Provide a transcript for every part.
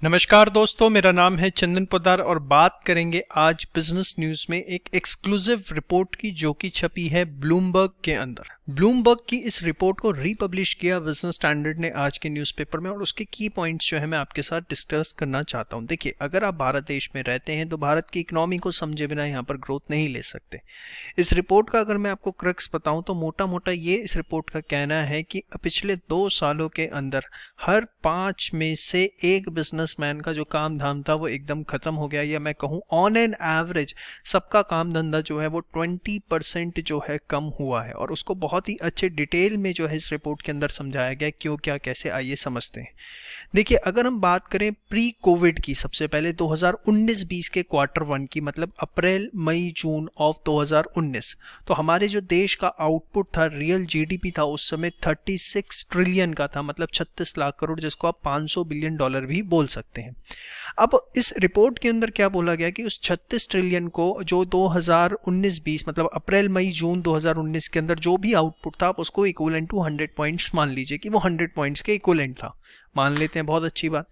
नमस्कार दोस्तों, मेरा नाम है चंदन पोद्दार और बात करेंगे आज बिजनेस न्यूज में एक एक्सक्लूसिव रिपोर्ट की जो कि छपी है ब्लूमबर्ग के अंदर। ब्लूमबर्ग की इस रिपोर्ट को रीपब्लिश किया बिजनेस स्टैंडर्ड ने आज के न्यूज़पेपर में और उसके की पॉइंट्स जो है मैं आपके साथ डिस्कस करना चाहता हूं। देखिए, अगर आप भारत देश में रहते हैं तो भारत की इकोनॉमी को समझे बिना यहाँ पर ग्रोथ नहीं ले सकते। इस रिपोर्ट का अगर मैं आपको क्रक्स बताऊं तो मोटा मोटा ये इस रिपोर्ट का कहना है कि पिछले 2 सालों के अंदर हर 5 में से एक बिजनेसमैन का जो काम धाम था वो एकदम खत्म हो गया, या मैं कहूँ ऑन एन एवरेज सबका काम धंधा जो है वो 20% जो है कम हुआ है। और उसको बहुत ही अच्छे डिटेल में जो है इस रिपोर्ट के अंदर समझाया गया क्यों क्या कैसे, आइए समझते हैं। देखिए, अगर हम बात करें प्री कोविड की, सबसे पहले 2019-20 के क्वार्टर 1 की, मतलब अप्रैल मई जून ऑफ 2019, तो हमारे जो देश का आउटपुट था, रियल जीडीपी था उस समय 36 ट्रिलियन का था, मतलब 36 लाख करोड़, जिसको आप 500 बिलियन डॉलर भी बोल सकते हैं। अब इस रिपोर्ट के अंदर क्या बोला गया कि उस 36 ट्रिलियन को जो 2019-20 मतलब अप्रैल मई जून 2019 के अंदर जो भी आउटपुट था, आप उसको इक्विवेलेंट टू 100 पॉइंट्स मान लीजिए कि वो 100 पॉइंट्स के इक्विवेलेंट था, मान लेते हैं, बहुत अच्छी बात।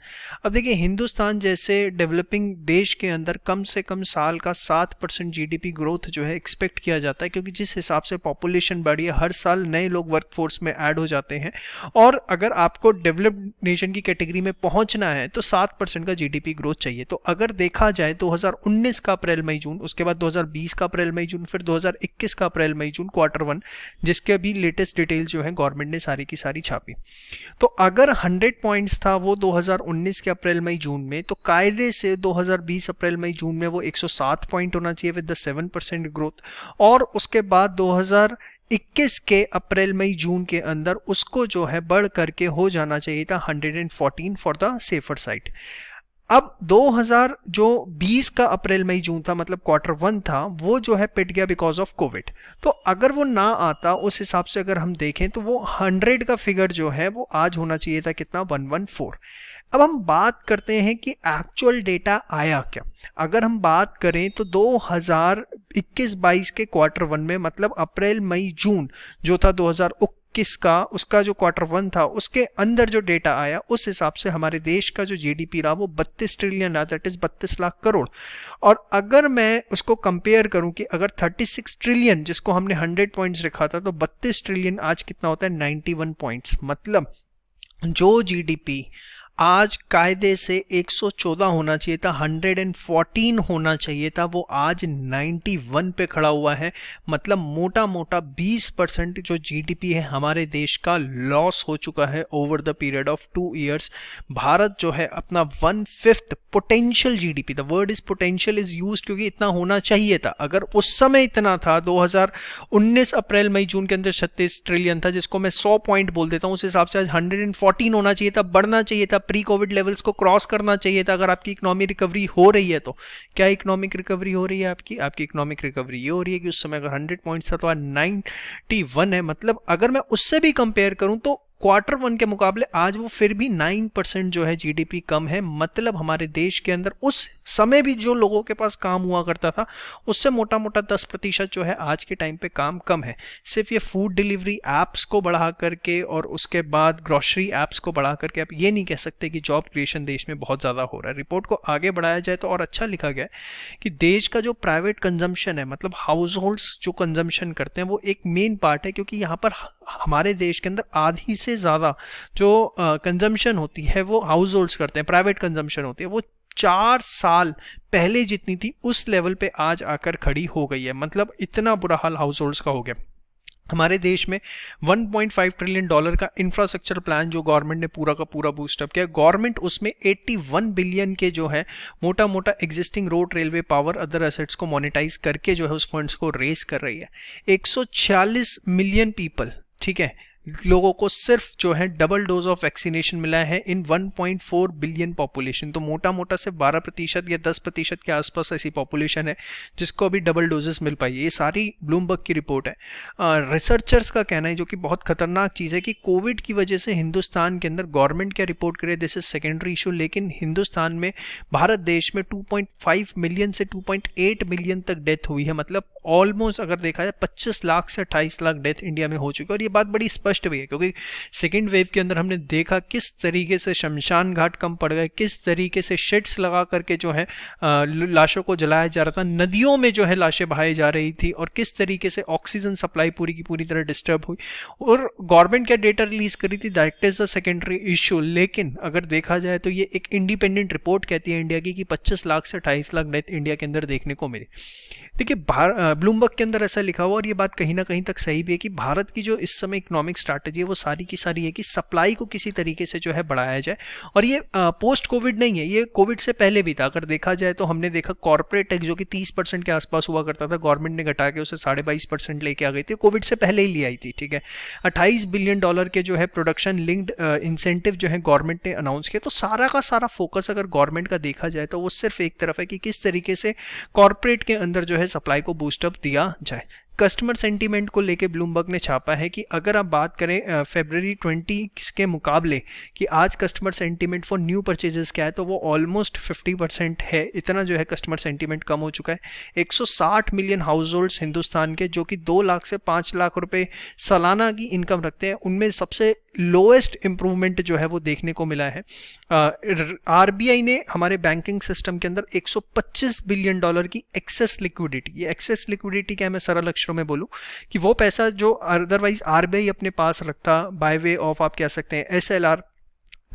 अब देखिए, हिंदुस्तान जैसे डेवलपिंग देश के अंदर कम से कम साल का 7% जीडीपी ग्रोथ जो है एक्सपेक्ट किया जाता है, क्योंकि जिस हिसाब से पॉपुलेशन बढ़ी है, हर साल नए लोग वर्कफोर्स में ऐड हो जाते हैं। और अगर आपको डेवलप्ड नेशन की कैटेगरी में पहुंचना है तो 7% का जीडीपी ग्रोथ चाहिए। तो अगर देखा जाए 2019 का अप्रैल मई जून, उसके बाद 2020 का अप्रैल मई जून, फिर 2021 का अप्रैल मई जून क्वार्टर 1, जिसके अभी लेटेस्ट डिटेल जो है गवर्नमेंट ने सारी की सारी छापी। तो अगर 100 पॉइंट्स था वो 2019 के अप्रैल मई जून में, तो कायदे से 2020 अप्रैल मई जून में वो 107 पॉइंट होना चाहिए विद द 7% ग्रोथ। और उसके बाद 2021 के अप्रैल मई जून के अंदर उसको जो है बढ़ करके हो जाना चाहिए था 114 फॉर द सेफर साइड। अब 2020 का अप्रैल मई जून था, मतलब क्वार्टर 1 था, वो जो है पिट गया बिकॉज ऑफ कोविड। तो अगर वो ना आता, उस हिसाब से अगर हम देखें तो वो 100 का फिगर जो है वो आज होना चाहिए था कितना, 114। अब हम बात करते हैं कि एक्चुअल डेटा आया क्या। अगर हम बात करें तो 2021-22 के क्वार्टर 1 में, मतलब अप्रैल मई जून जो था 2021 का, उसका जो क्वार्टर 1 था उसके अंदर जो डेटा आया, उस हिसाब से हमारे देश का जो जीडीपी रहा वो 32 ट्रिलियन रहा, दैट इज 32 लाख करोड़। और अगर मैं उसको कंपेयर करूं कि अगर 36 ट्रिलियन जिसको हमने 100 पॉइंट्स रखा था, तो 32 ट्रिलियन आज कितना होता है, 91 पॉइंट्स। मतलब जो जीडीपी आज कायदे से 114 होना चाहिए था, 114 होना चाहिए था, वो आज 91 पे खड़ा हुआ है। मतलब मोटा मोटा 20% जो जीडीपी है हमारे देश का लॉस हो चुका है over the period of 2 years. Bharat जो है अपना 1/5 potential GDP, the word is potential is used क्योंकि इतना होना चाहिए था। अगर उस समय इतना था, 2019 अप्रैल मई जून के अंदर 36 ट्रिलियन था, जिसको मैं 100 पॉइंट बोल देता हूं, उस हिसाब से आज 114 होना चाहिए था, बढ़ना चाहिए था, प्री कोविड लेवल्स को क्रॉस करना चाहिए था। अगर आपकी इकोनॉमी रिकवरी हो रही है तो क्या इकोनॉमिक रिकवरी हो रही है आपकी इकोनॉमिक रिकवरी ये हो रही है कि उस समय अगर 100 पॉइंट्स था तो आज 91 है। मतलब अगर मैं उससे भी कंपेयर करूं तो क्वार्टर 1 के मुकाबले आज वो फिर भी 9% जो है जीडीपी कम है। मतलब हमारे देश के अंदर उस समय भी जो लोगों के पास काम हुआ करता था, उससे मोटा मोटा 10% जो है आज के टाइम पे काम कम है। सिर्फ ये फूड डिलीवरी एप्स को बढ़ा करके और उसके बाद ग्रोसरी एप्स को बढ़ा करके आप ये नहीं कह सकते कि जॉब क्रिएशन देश में बहुत ज़्यादा हो रहा है। रिपोर्ट को आगे बढ़ाया जाए तो और अच्छा लिखा गया है कि देश का जो प्राइवेट कंजम्पशन है, मतलब हाउस होल्ड्स जो कंजम्पशन करते हैं, वो एक मेन पार्ट है, क्योंकि यहाँ पर हमारे देश के अंदर आधी से ज़्यादा जो कंजम्पशन होती है वो हाउस होल्ड्स करते हैं, प्राइवेट कंजम्पशन होती है, वो 4 साल पहले जितनी थी उस लेवल पे आज आकर खड़ी हो गई है। मतलब इतना बुरा हाल हाउस होल्ड्स का हो गया। हमारे देश में 1.5 ट्रिलियन डॉलर का इंफ्रास्ट्रक्चर प्लान जो गवर्नमेंट ने पूरा का पूरा बूस्टअप किया, गवर्नमेंट उसमें 81 बिलियन के जो है मोटा मोटा existing road, railway, power, other assets को मोनेटाइज करके जो है उस फंड्स को रेस कर रही है। 146 मिलियन पीपल, ठीक है, लोगों को सिर्फ जो है डबल डोज ऑफ वैक्सीनेशन मिला है इन 1.4 बिलियन पॉपुलेशन। तो मोटा मोटा से 12% या 10% के आसपास ऐसी पॉपुलेशन है जिसको अभी डबल डोजेस मिल पाई है। ये सारी ब्लूमबर्ग की रिपोर्ट है। रिसर्चर्स का कहना है, जो कि बहुत खतरनाक चीज़ है, कि कोविड की वजह से हिंदुस्तान के अंदर गवर्नमेंट क्या रिपोर्ट करे, दिस इज सेकेंडरी इशू, लेकिन हिंदुस्तान में, भारत देश में 2.5 मिलियन से 2.8 मिलियन तक डेथ हुई है। मतलब ऑलमोस्ट अगर देखा जाए 25 लाख से 28 लाख डेथ इंडिया में हो चुकी है। और ये बात बड़ी स्पष्ट स्पष्ट भी है, क्योंकि सेकेंड वेव के अंदर हमने देखा किस तरीके से शमशान घाट कम पड़ गए, किस तरीके से शेड्स लगा करके जो है लाशों को जलाया जा रहा था, नदियों में जो है लाशें बहाई जा रही थी, और किस तरीके से ऑक्सीजन सप्लाई पूरी की पूरी तरह डिस्टर्ब हुई। और गवर्नमेंट क्या डेटा रिलीज करी थी, that is the secondary issue. लेकिन अगर देखा जाए तो ये एक इंडिपेंडेंट रिपोर्ट कहती है इंडिया की कि 25 लाख से 28 लाख डेथ इंडिया के अंदर देखने को मिले। देखिए ब्लूमबर्ग के अंदर ऐसा लिखा हुआ, और ये बात कहीं ना कहीं तक सही भी है, कि भारत की जो इस समय इकोनॉमिक स्ट्रैटेजी है वो सारी की सारी है कि सप्लाई को किसी तरीके से जो है बढ़ाया जाए। और ये पोस्ट कोविड नहीं है, ये कोविड से पहले भी था। अगर देखा जाए तो हमने देखा कॉर्पोरेट टैक्स जो कि 30% के आसपास हुआ करता था, गवर्नमेंट ने घटा के उसे 22.5% लेके आ गई थी, कोविड से पहले ही ले आई थी। ठीक है, $28 बिलियन के जो है प्रोडक्शन लिंक्ड इंसेंटिव जो है गवर्नमेंट ने अनाउंस किया। तो सारा का सारा फोकस अगर गवर्नमेंट का देखा जाए तो वो सिर्फ एक तरफ है कि किस तरीके से कॉर्पोरेट के अंदर जो है सप्लाई को बूस्टअप दिया जाए। कस्टमर सेंटीमेंट को लेके ब्लूमबर्ग ने छापा है कि अगर आप बात करें फरवरी 20 के मुकाबले कि आज customer sentiment for new purchases क्या है, तो वो ऑलमोस्ट 50% है। इतना जो है कस्टमर सेंटीमेंट कम हो चुका है। 160 मिलियन हाउस होल्ड्स हिंदुस्तान के जो कि 2 लाख से 5 लाख रुपए सालाना की इनकम रखते हैं, उनमें सबसे लोएस्ट इंप्रूवमेंट जो है वो देखने को मिला है। आरबीआई ने हमारे बैंकिंग सिस्टम के अंदर $125 बिलियन की एक्सेस लिक्विडिटी, ये एक्सेस लिक्विडिटी क्या है मैं सरल अक्षरों में बोलूं कि वो पैसा जो अदरवाइज आरबीआई अपने पास रखता बाय वे ऑफ आप कह सकते हैं एसएलआर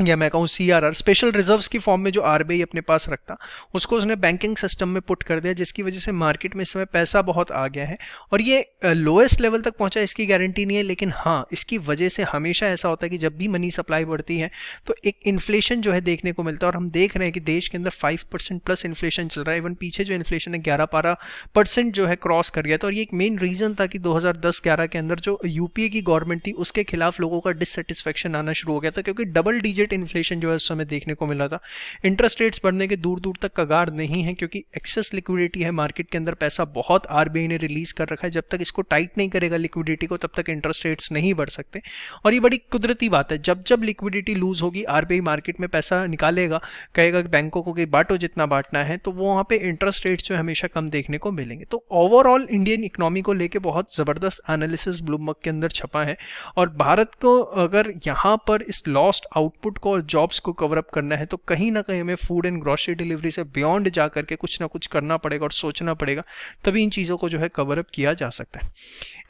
या मैं कहूँ सीआरआर, स्पेशल रिजर्व्स की फॉर्म में जो आरबीआई अपने पास रखता, उसको उसने बैंकिंग सिस्टम में पुट कर दिया, जिसकी वजह से मार्केट में इस समय पैसा बहुत आ गया है। और ये लोएस्ट लेवल तक पहुंचा, इसकी गारंटी नहीं है, लेकिन हाँ इसकी वजह से हमेशा ऐसा होता है कि जब भी मनी सप्लाई बढ़ती है तो एक इन्फ्लेशन जो है देखने को मिलता है। और हम देख रहे हैं कि देश के अंदर 5% प्लस इन्फ्लेशन चल रहा है। इवन पीछे जो इन्फ्लेशन है 11-12% जो है क्रॉस कर गया था। और ये एक मेन रीजन था कि 2010-11 के अंदर जो यूपीए की गवर्नमेंट थी उसके खिलाफ लोगों का डिससेटिस्फेक्शन आना शुरू हो गया था, क्योंकि डबल डिजिट इन्फ्लेशन जो है उस समय देखने को मिला था। इंटरेस्ट रेट्स बढ़ने के दूर दूर तक कगार नहीं है, क्योंकि एक्सेस लिक्विडिटी है मार्केट के अंदर, पैसा बहुत आरबीआई ने रिलीज कर रखा है। जब तक इसको टाइट नहीं करेगा लिक्विडिटी को, तब तक इंटरेस्ट रेट्स नहीं बढ़ सकते। और ये बड़ी कुदरती बात है, जब जब लिक्विडिटी लूज होगी आरबीआई मार्केट में पैसा निकालेगा, कहेगा कि बैंकों को कि बांटो जितना बांटना है, तो वो वहां पे इंटरेस्ट रेट्स जो हमेशा कम देखने को मिलेंगे। तो ओवरऑल इंडियन इकोनॉमी को लेके बहुत जबरदस्त एनालिसिस ब्लूमबर्ग के अंदर छपा है। और भारत को अगर यहाँ पर इस लॉस्ट आउटपुट को और जॉब्स को कवर अप करना है, तो कहीं ना कहीं हमें फूड एंड ग्रोसरी डिलीवरी से बियॉन्ड जा करके कुछ ना कुछ करना पड़ेगा और सोचना पड़ेगा, तभी इन चीज़ों को जो है कवर अप किया जा सकता है।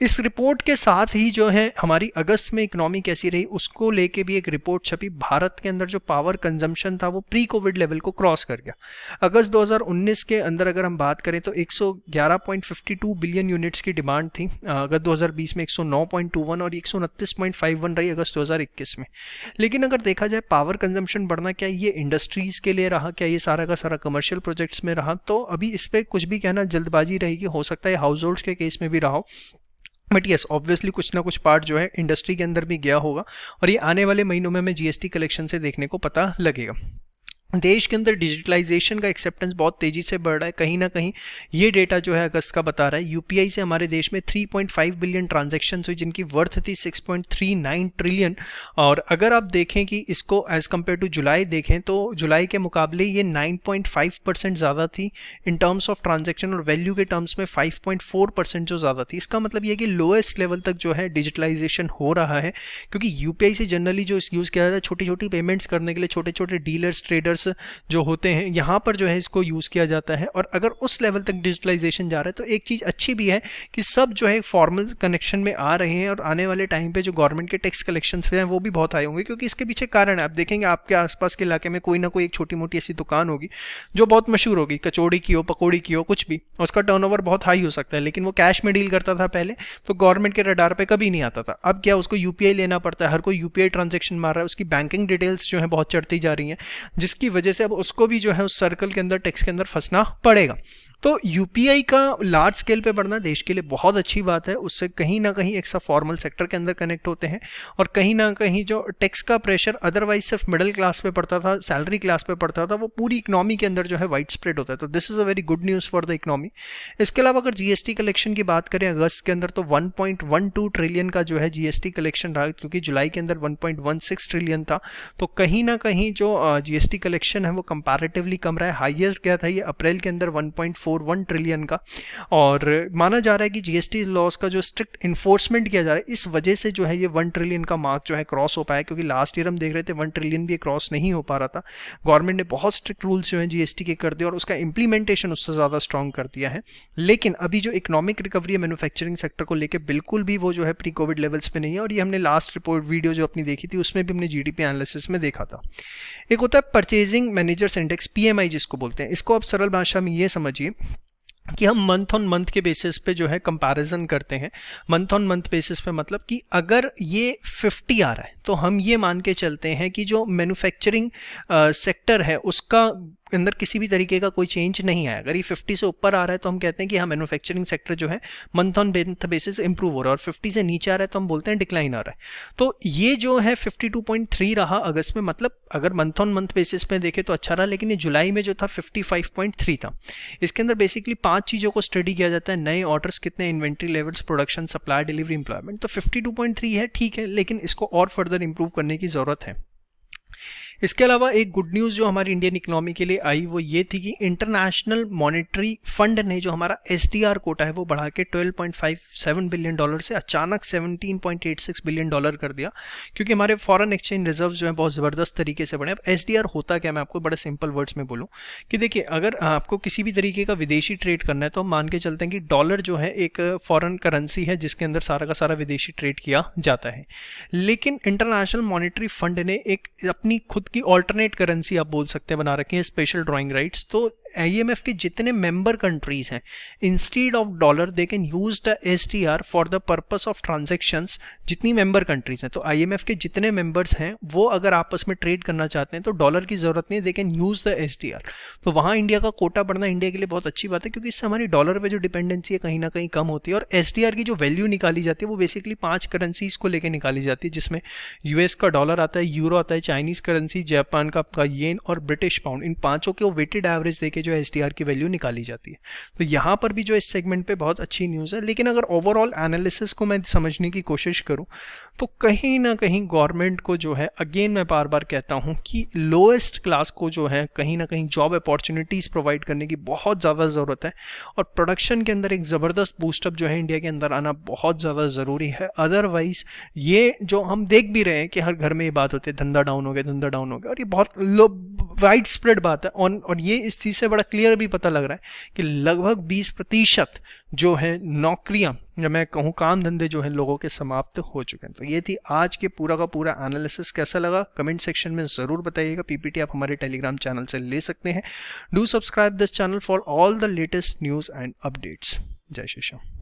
इस रिपोर्ट के साथ ही जो है हमारी अगस्त में इकोनॉमी कैसी रही उसको लेके भी एक रिपोर्ट छपी। भारत के अंदर जो पावर कंजम्पशन था वो प्री कोविड लेवल को क्रॉस कर गया। अगस्त 2019 के अंदर अगर हम बात करें तो 111.52 बिलियन यूनिट्स की डिमांड थी। अगस्त 2020 में 109.21 और 129.51 रही अगस्त 2021 में। लेकिन अगर देखा जाए पावर कंजम्पशन बढ़ना, क्या ये इंडस्ट्रीज के लिए रहा, क्या ये सारा का सारा कमर्शियल प्रोजेक्ट्स में रहा, तो अभी इस पर कुछ भी कहना जल्दबाजी रहेगी। हो सकता है हाउस होल्ड्स के केस में भी रहा हो, बट यस ऑब्वियसली कुछ ना कुछ पार्ट जो है इंडस्ट्री के अंदर भी गया होगा। और ये आने वाले महीनों में हमें जीएसटी कलेक्शन से देखने को पता लगेगा। देश के अंदर डिजिटलाइजेशन का एक्सेप्टेंस बहुत तेजी से बढ़ रहा है। कहीं ना कहीं ये डेटा जो है अगस्त का बता रहा है, यूपीआई से हमारे देश में 3.5 बिलियन ट्रांजैक्शंस हुई, जिनकी वर्थ थी 6.39 ट्रिलियन। और अगर आप देखें कि इसको एज कम्पेयर टू जुलाई देखें तो जुलाई के मुकाबले ये 9.5% ज़्यादा थी इन टर्म्स ऑफ ट्रांजैक्शन, और वैल्यू के टर्म्स में 5.4% जो ज़्यादा थी। इसका मतलब ये कि लोएस्ट लेवल तक जो है डिजिटलाइजेशन हो रहा है, क्योंकि यूपीआई से जनरली जो यूज़ किया जाता है छोटी छोटी पेमेंट्स करने के लिए, छोटे छोटे डीलर्स ट्रेडर्स जो होते हैं यहाँ पर जो है इसको यूज़ किया जाता है। और अगर उस लेवल तक डिजिटलाइजेशन जा रहा है तो एक चीज़ अच्छी भी है कि सब जो है फॉर्मल कनेक्शन में आ रहे हैं, और आने वाले टाइम पे जो गवर्नमेंट के टैक्स कलेक्शंस हैं वो भी बहुत आए होंगे, क्योंकि इसके पीछे कारण है। आप देखेंगे आपके आसपास के इलाके में कोई ना कोई एक छोटी मोटी ऐसी दुकान होगी जो बहुत मशहूर होगी, कचौड़ी की हो, पकौड़ी की हो, कुछ भी, उसका टर्नओवर बहुत हाई हो सकता है, लेकिन वो कैश में डील करता था पहले, तो गवर्नमेंट के रडार पे कभी नहीं आता था। अब क्या उसको यूपीआई लेना पड़ता है, हर कोई यूपीआई ट्रांजेक्शन मार रहा है, उसकी बैंकिंग डिटेल्स जो है बहुत चढ़ती जा रही हैं, जिसकी वजह से अब उसको भी जो है उस सर्कल के अंदर टैक्स के अंदर फंसना पड़ेगा। तो यूपीआई का लार्ज स्केल पे बढ़ना देश के लिए बहुत अच्छी बात है। उससे कहीं ना कहीं एक सब फॉर्मल सेक्टर के अंदर कनेक्ट होते हैं, और कहीं ना कहीं जो टैक्स का प्रेशर अदरवाइज सिर्फ मिडिल क्लास पे पड़ता था, सैलरी क्लास पे पड़ता था, वो पूरी इकोनॉमी के अंदर जो है वाइड स्प्रेड होता है। तो this is a very good news for the economy. इसके अलावा अगर जीएसटी कलेक्शन की बात करें अगस्त के अंदर, तो 1.12 ट्रिलियन का जो है जीएसटी कलेक्शन रहा, क्योंकि जुलाई के अंदर 1.16 ट्रिलियन था। तो कहीं ना कहीं जो जीएसटी कलेक्शन प्रोडक्शन है वो कंपैरेटिवली कम रहा है। हाईएस्ट गया था ये अप्रैल के अंदर 1.41 ट्रिलियन का, और माना जा रहा है कि जीएसटी लॉस का जो स्ट्रिक्ट इन्फोर्समेंट किया जा रहा है इस वजह से जो है ये 1 ट्रिलियन का मार्क जो है क्रॉस हो पाया, क्योंकि लास्ट ईयर हम देख रहे थे 1 ट्रिलियन भी क्रॉस नहीं हो पा रहा था। गवर्नमेंट ने बहुत स्ट्रिक्ट रूल्स जो हैं जीएसटी के कर दिए और उसका इंप्लीमेंटेशन उससे ज़्यादा स्ट्रॉन्ग कर दिया है। लेकिन अभी जो इकोनॉमिक रिकवरी है मैन्युफैक्चरिंग सेक्टर को लेकर बिल्कुल भी वो जो है प्री कोविड लेवल्स पे नहीं है, और ये हमने लास्ट रिपोर्ट वीडियो जो अपनी देखी थी उसमें भी हमने जीडीपी एनालिसिस में देखा था। एक होता है परचेजिंग मैनेजर्स इंडेक्स, पीएमआई जिसको बोलते हैं। इसको आप सरल भाषा में ये समझिए कि हम मंथ ऑन मंथ के बेसिस पे जो है कंपैरिजन करते हैं। मंथ ऑन मंथ बेसिस पे मतलब कि अगर ये 50 आ रहा है तो हम ये मान के चलते हैं कि जो मैन्युफैक्चरिंग सेक्टर है उसका अंदर किसी भी तरीके का कोई चेंज नहीं आया। अगर ये 50 से ऊपर आ रहा है तो हम कहते हैं कि हाँ मैन्युफैक्चरिंग सेक्टर जो है month on month basis improve हो रहा है, और 50 से नीचे आ रहा है तो हम बोलते हैं डिक्लाइन आ रहा है। तो ये जो है 52.3 रहा अगस्त में, मतलब अगर मंथ ऑन मंथ बेसिस पे देखें तो अच्छा रहा, लेकिन ये जुलाई में जो था 55.3 था। इसके अंदर बेसिकली 5 चीज़ों को स्टडी किया जाता है, नए ऑर्डर्स कितने, inventory levels, production, supply, delivery, employment. तो 52.3 है, ठीक है, लेकिन इसको और फर्दर इंप्रूव करने की ज़रूरत है। इसके अलावा एक गुड न्यूज़ जो हमारी इंडियन इकोनॉमी के लिए आई वो ये थी कि इंटरनेशनल मॉनेटरी फंड ने जो हमारा एसडीआर कोटा है वो बढ़ा के $12.57 बिलियन से अचानक $17.86 बिलियन कर दिया, क्योंकि हमारे फॉरेन एक्सचेंज रिजर्व जो है बहुत ज़बरदस्त तरीके से बढ़े। अब एसडीआर होता क्या, मैं आपको बड़े सिंपल वर्ड्स में बोलूँ कि देखिए, अगर आपको किसी भी तरीके का विदेशी ट्रेड करना है तो हम मान के चलते हैं कि डॉलर जो है एक फॉरेन करेंसी है जिसके अंदर सारा का सारा विदेशी ट्रेड किया जाता है। लेकिन इंटरनेशनल मॉनेटरी फंड ने एक अपनी खुद की ऑल्टरनेट करेंसी आप बोल सकते हैं बना रखी है, स्पेशल ड्राइंग राइट्स। तो आईएमएफ के जितने मेंबर कंट्रीज हैं, instead of dollar they can use the SDR for the purpose of transactions. जितनी मेंबर कंट्रीज हैं, तो आईएमएफ के जितने मेंबर्स हैं वो अगर आपस में ट्रेड करना चाहते हैं तो डॉलर की जरूरत नहीं, they can use the SDR. तो वहाँ इंडिया का कोटा बढ़ना इंडिया के लिए बहुत अच्छी बात है, क्योंकि इससे हमारी डॉलर पे जो डिपेंडेंसी है कहीं ना कहीं कम होती है। और एसडीआर की जो वैल्यू निकाली जाती है वो बेसिकली 5 करेंसीज को लेकर निकाली जाती है, जिसमें यूएस का डॉलर आता है, यूरो आता है, चाइनीज करेंसी, जापान का आपका येन और ब्रिटिश पाउंड। इन पांचों के वो वेटेड एवरेज देके जो एसडीआर की वैल्यू निकाली जाती है। तो यहां पर भी जो इस सेगमेंट पे बहुत अच्छी न्यूज़ है। लेकिन अगर ओवरऑल एनालिसिस को मैं समझने की कोशिश करूं तो कहीं ना कहीं गवर्नमेंट को जो है, अगेन मैं बार बार कहता हूं कि लोएस्ट क्लास को जो है कहीं ना कहीं जॉब अपॉर्चुनिटीज़ प्रोवाइड करने की बहुत ज़्यादा ज़रूरत है, और प्रोडक्शन के अंदर एक ज़बरदस्त बूस्टअप जो है इंडिया के अंदर आना बहुत ज़्यादा ज़रूरी है। अदरवाइज ये जो हम देख भी रहे हैं कि हर घर में ये बात होती है धंधा डाउन हो गया, धंधा डाउन हो गया, और ये बहुत वाइड स्प्रेड बात है। और ये इस चीज़ से बड़ा क्लियर भी पता लग रहा है कि लगभग 20% जो है नौकरियां, या मैं कहूँ काम धंधे जो है लोगों के समाप्त हो चुके हैं। तो ये थी आज के पूरा का पूरा एनालिसिस। कैसा लगा कमेंट सेक्शन में ज़रूर बताइएगा। पीपीटी आप हमारे टेलीग्राम चैनल से ले सकते हैं। Do subscribe this channel for all the latest news and updates. जय श्री श्याम।